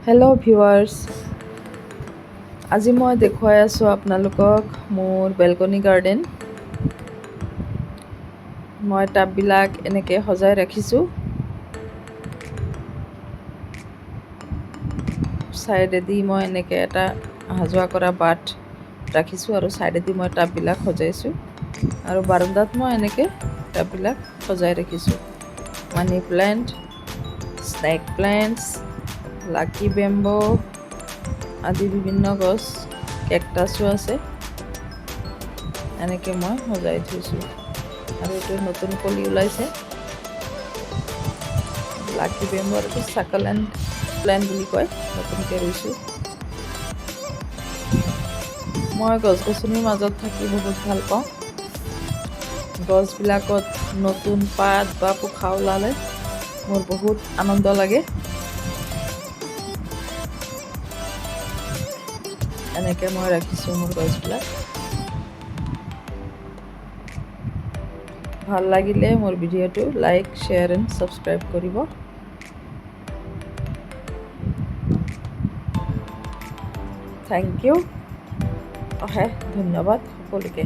Hello' viewers, আজি মই দেখুৱাই আছোঁ আপোনালোকক মোৰ বেলকনি গাৰ্ডেন। মই টাববিলাক এনেকৈ সজাই ৰাখিছোঁ। ছাইডেদি মই এনেকৈ এটা অহা যোৱা কৰা বাট ৰাখিছোঁ আৰু ছাইডেদি মই টাববিলাক সজাইছোঁ। আৰু বাৰান্দাত মই এনেকৈ টাববিলাক সজাই ৰাখিছোঁ। মানি প্লেণ্ট, স্নেক প্লেণ্টছ, লাকি বেম্ব আদি বিভিন্ন গছ, কেকটাছো আছে। এনেকৈ মই সজাই থৈছোঁ। আৰু এইটো নতুন কলি ওলাইছে। লাকি বেম্ব আৰু এইটো চাকালেণ্ট প্লেণ্ট বুলি কয়, নতুনকৈ ৰুইছোঁ। মই গছ গছনিৰ মাজত থাকি বহুত ভাল পাওঁ। গছবিলাকত নতুন পাত বা পোখা ওলালে মোৰ বহুত আনন্দ লাগে। এনেকৈ মই ৰাখিছোঁ মোৰ গছবিলাক। ভাল লাগিলে মোৰ ভিডিঅ'টো লাইক, শ্বেয়াৰ এণ্ড ছাবস্ক্ৰাইব কৰিব। থেংক ইউ, অশেষ ধন্যবাদ সকলোকে।